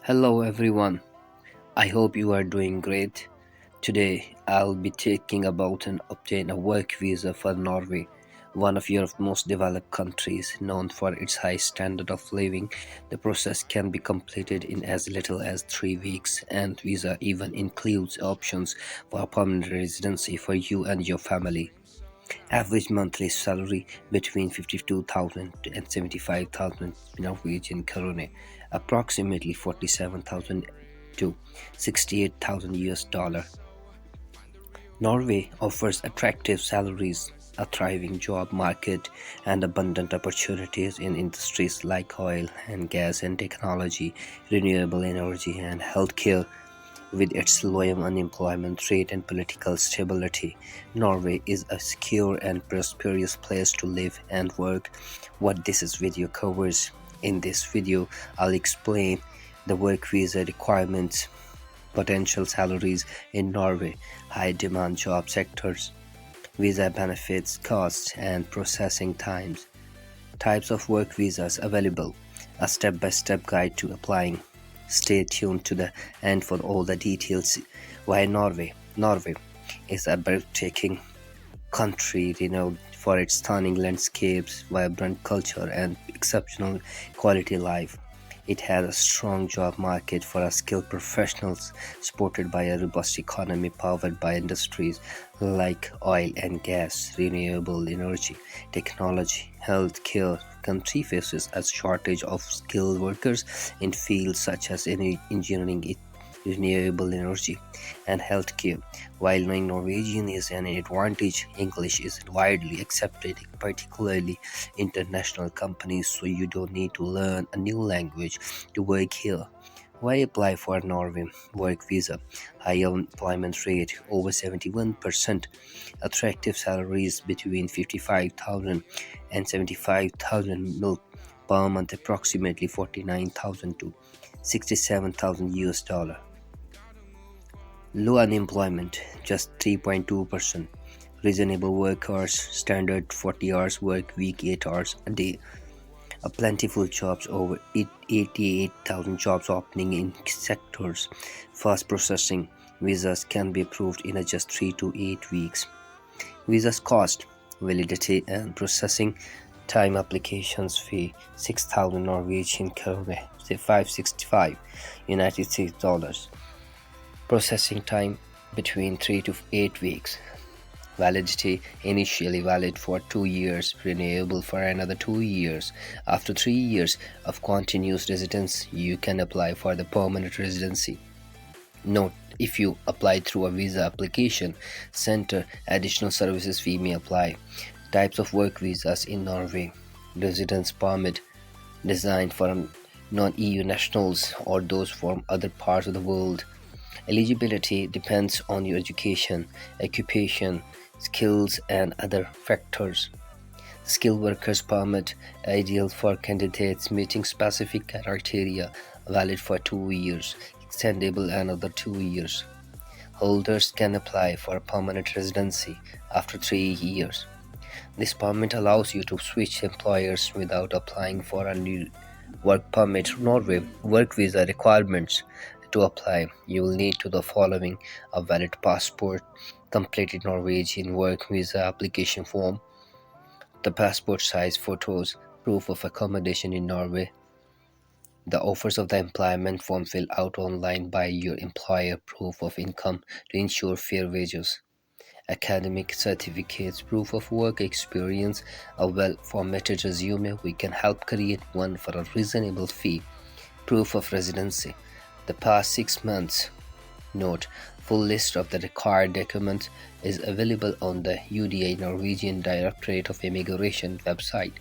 Hello everyone. I hope you are doing great. Today I'll be talking about and obtain a work visa for Norway, one of Europe's most developed countries known for its high standard of living. The process can be completed in as little as 3 weeks and visa even includes options for permanent residency for you and your family. Average monthly salary between 52,000 and 75,000 Norwegian krone, approximately 47,000 to 68,000 US dollar. Norway offers attractive salaries, a thriving job market, and abundant opportunities in industries like oil and gas and technology, renewable energy, and healthcare. With its low unemployment rate and political stability, Norway is a secure and prosperous place to live and work. What this video covers. In this video, I'll explain the work visa requirements, potential salaries in Norway, high demand job sectors, visa benefits, costs, and processing times, types of work visas available, a step by step guide to applying. Stay tuned to the end for all the details. Why Norway? Norway is a breathtaking country renowned for its stunning landscapes, vibrant culture, and exceptional quality life. It has a strong job market for skilled professionals, supported by a robust economy powered by industries like oil and gas, renewable energy, technology, healthcare. Country faces a shortage of skilled workers in fields such as engineering, renewable energy, and healthcare. While knowing Norwegian is an advantage, English is widely accepted, particularly international companies, so you don't need to learn a new language to work here. Why apply for a Norway work visa? High employment rate over 71%, attractive salaries between 55,000 and 75,000 mil per month, approximately 49,000 to 67,000 US dollar. Low unemployment, just 3.2%. Reasonable work hours, standard 40 hours work week, 8 hours a day. A plentiful jobs, over 88,000 jobs opening in sectors. Fast processing, visas can be approved in just 3 to 8 weeks. Visas cost, validity and processing time, applications fee 6,000 Norwegian krone, say 565 United States dollars. Processing time between 3 to 8 weeks. Validity initially valid for 2 years, renewable for another 2 years. After 3 years of continuous residence, you can apply for the permanent residency. Note, if you apply through a visa application center, additional services fee may apply. Types of work visas in Norway. Residence permit, designed for non-EU nationals or those from other parts of the world. Eligibility depends on your education, occupation, skills, and other factors. Skilled workers permit, ideal for candidates meeting specific criteria, valid for 2 years, extendable another 2 years. Holders can apply for permanent residency after 3 years. This permit allows you to switch employers without applying for a new work permit. Norway work visa requirements. To apply, you will need to the following: a valid passport, completed Norwegian work visa application form, the passport size photos, proof of accommodation in Norway, the offers of the employment form filled out online by your employer, proof of income to ensure fair wages, academic certificates, proof of work experience, a well formatted resume. We can help create one for a reasonable fee. Proof of residency, the past 6 months. Note, full list of the required documents is available on the UDI Norwegian Directorate of Immigration website.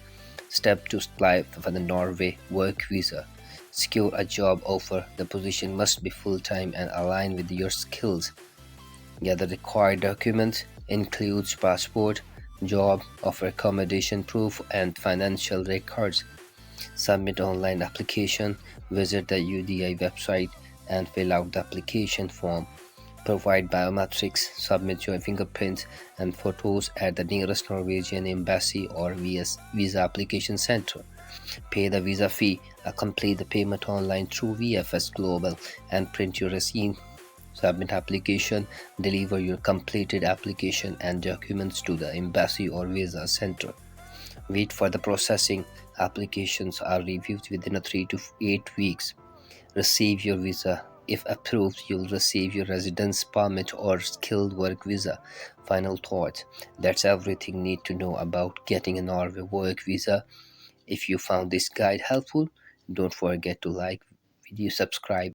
Step to apply for the Norway work visa. Secure a job offer. The position must be full-time and align with your skills. The other required documents includes passport, job offer, accommodation proof, and financial records. Submit online application. Visit the UDI website and fill out the application form. Provide biometrics. Submit your fingerprints and photos at the nearest Norwegian embassy or visa application center. Pay the visa fee, complete the payment online through VFS Global, and print your receipt. Submit application, deliver your completed application and documents to the embassy or visa center. Wait for the processing. Applications are reviewed within a 3 to 8 weeks. Receive your visa. If approved, you'll receive your residence permit or skilled work visa. Final thoughts. That's everything you need to know about getting a Norway work visa. If you found this guide helpful, don't forget to like, video, subscribe.